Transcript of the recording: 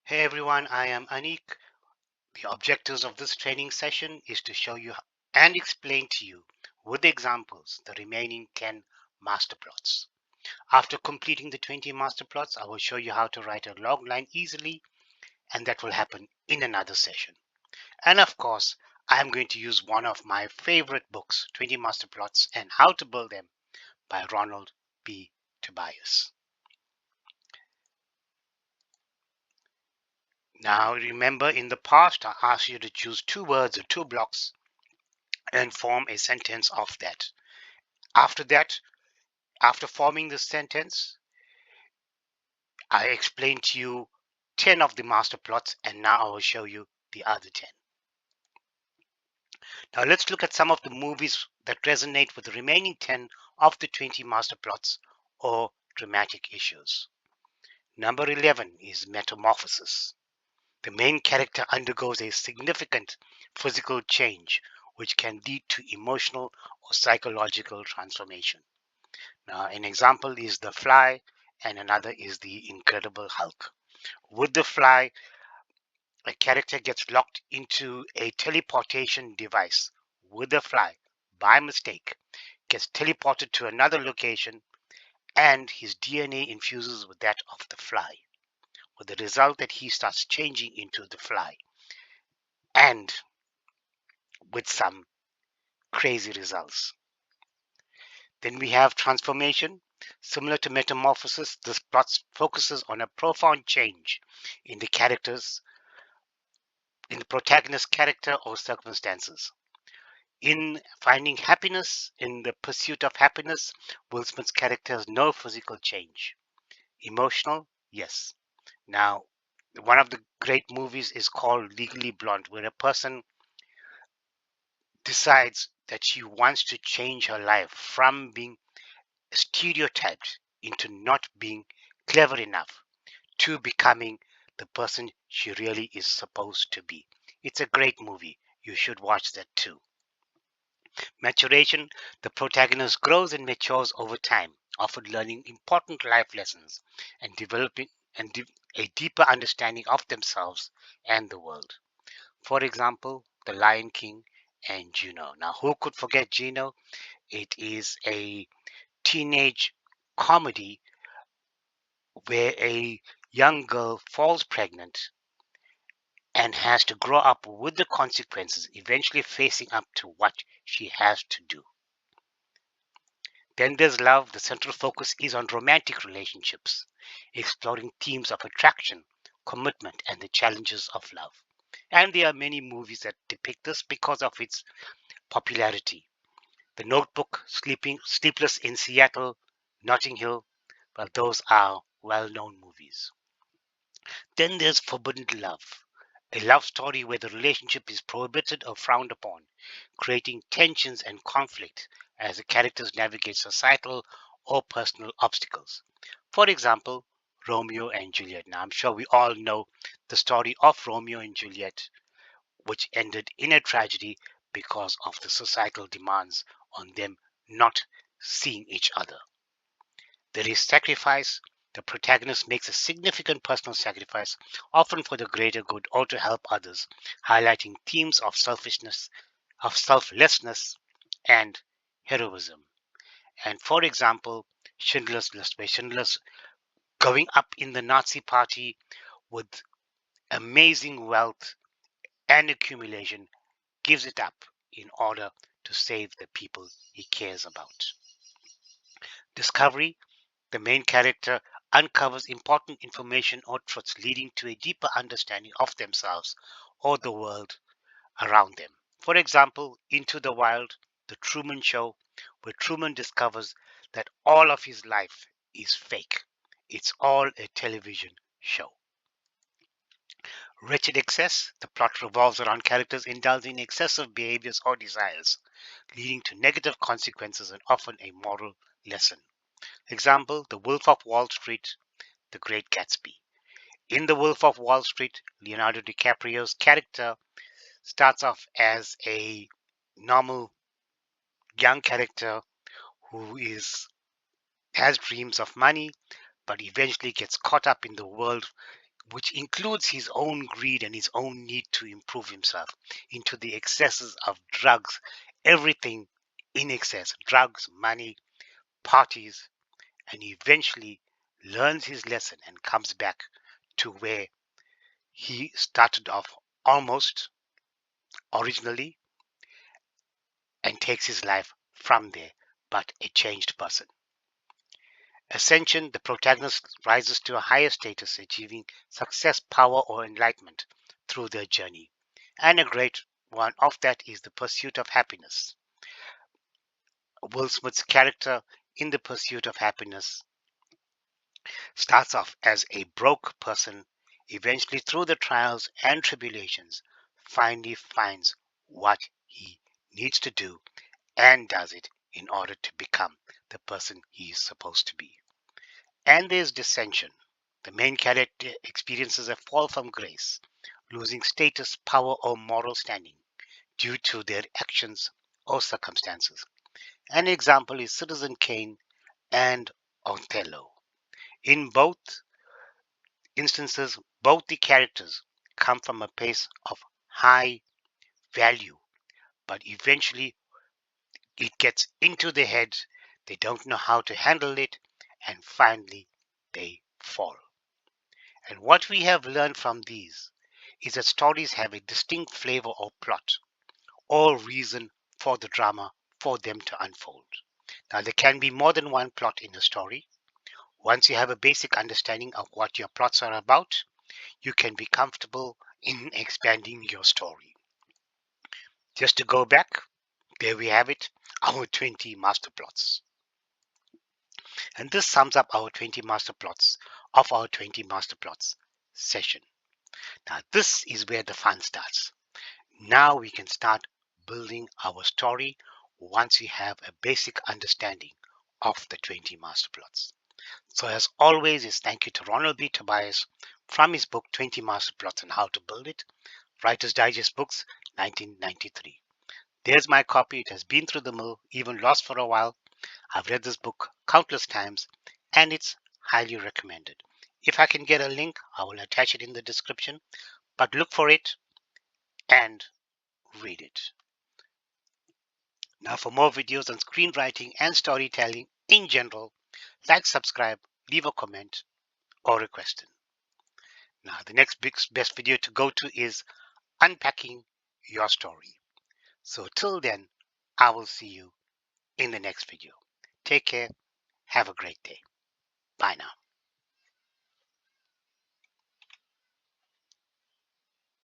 Hey everyone, I am Anik. The objectives of this training session is to show you and explain to you with examples the remaining 10 master plots. After completing the 20 master plots, I will show you how to write a log line easily, and that will happen in another session. And of course, I am going to use one of my favorite books, 20 Master Plots and How to Build Them by Ronald B. Tobias. Now remember, in the past I asked you to choose two words or two blocks and form a sentence of that. After that, after forming the sentence, I explained to you 10 of the master plots, and now I will show you the other 10. Now let's look at some of the movies that resonate with the remaining 10 of the 20 master plots or dramatic issues. Number 11 is Metamorphosis. The main character undergoes a significant physical change which can lead to emotional or psychological transformation. Now, an example is The Fly, and another is The Incredible Hulk. With The Fly, a character gets locked into a teleportation device. With The Fly, by mistake, gets teleported to another location, and his DNA infuses with that of the Fly, with the result that he starts changing into the Fly, and with some crazy results. Then we have Transformation. Similar to Metamorphosis, this plot focuses on a profound change in the protagonist's character or circumstances. In finding happiness, in the pursuit of happiness, Will Smith's character has no physical change. Emotional, yes. Now, one of the great movies is called Legally Blonde, where a person decides that she wants to change her life from being stereotyped into not being clever enough to becoming the person she really is supposed to be. It's a great movie. You should watch that too. Maturation. The protagonist grows and matures over time, often learning important life lessons and developing a deeper understanding of themselves and the world. For example, The Lion King and Juno. Now, who could forget Juno? It is a teenage comedy where a young girl falls pregnant and has to grow up with the consequences, eventually facing up to what she has to do. Then there's Love. The central focus is on romantic relationships, exploring themes of attraction, commitment, and the challenges of love. And there are many movies that depict this because of its popularity. The Notebook, Sleepless in Seattle, Notting Hill, well, those are well-known movies. Then there's Forbidden Love, a love story where the relationship is prohibited or frowned upon, creating tensions and conflict as the characters navigate societal or personal obstacles. For example, Romeo and Juliet. Now, I'm sure we all know the story of Romeo and Juliet, which ended in a tragedy because of the societal demands on them not seeing each other. There is sacrifice. The protagonist makes a significant personal sacrifice, often for the greater good or to help others, highlighting themes of selflessness, and heroism. And for example, Schindler's List, where Schindler's going up in the Nazi party with amazing wealth and accumulation, gives it up in order to save the people he cares about. Discovery. The main character uncovers important information or truths leading to a deeper understanding of themselves or the world around them. For example, Into the Wild, The Truman Show, where Truman discovers that all of his life is fake. It's all a television show. Wretched Excess. The plot revolves around characters indulging in excessive behaviors or desires, leading to negative consequences and often a moral lesson. Example, The Wolf of Wall Street, The Great Gatsby. In The Wolf of Wall Street, Leonardo DiCaprio's character starts off as a normal young character who has dreams of money, but eventually gets caught up in the world which includes his own greed and his own need to improve himself, into the excesses of drugs, everything in excess, drugs, money, parties, and eventually learns his lesson and comes back to where he started off almost originally, and takes his life from there, but a changed person. Ascension, the protagonist rises to a higher status, achieving success, power, or enlightenment through their journey. And a great one of that is the pursuit of happiness. Will Smith's character in The Pursuit of Happiness starts off as a broke person, eventually, through the trials and tribulations, finally finds what he needs to do and does it in order to become the person he is supposed to be. And there's dissension. The main character experiences a fall from grace, losing status, power, or moral standing due to their actions or circumstances. An example is Citizen Kane and Othello. In both instances, both the characters come from a place of high value, but eventually it gets into their heads, they don't know how to handle it, and finally they fall. And what we have learned from these is that stories have a distinct flavor or plot or reason for the drama for them to unfold. Now, there can be more than one plot in a story. Once you have a basic understanding of what your plots are about, you can be comfortable in expanding your story. Just to go back, there we have it, our 20 master plots. And this sums up our 20 master plots of our 20 master plots session. Now, this is where the fun starts. Now we can start building our story once we have a basic understanding of the 20 master plots. So as always, is thank you to Ronald B. Tobias from his book 20 Master Plots and How to Build It, Writer's Digest Books, 1993. There's my copy. It has been through the mill, even lost for a while. I've read this book countless times and it's highly recommended. If I can get a link, I will attach it in the description, but look for it and read it. Now for more videos on screenwriting and storytelling in general, like, subscribe, leave a comment or a question. Now the next best video to go to is unpacking your story. So till then, I will see you in the next video. Take care. Have a great day. Bye now.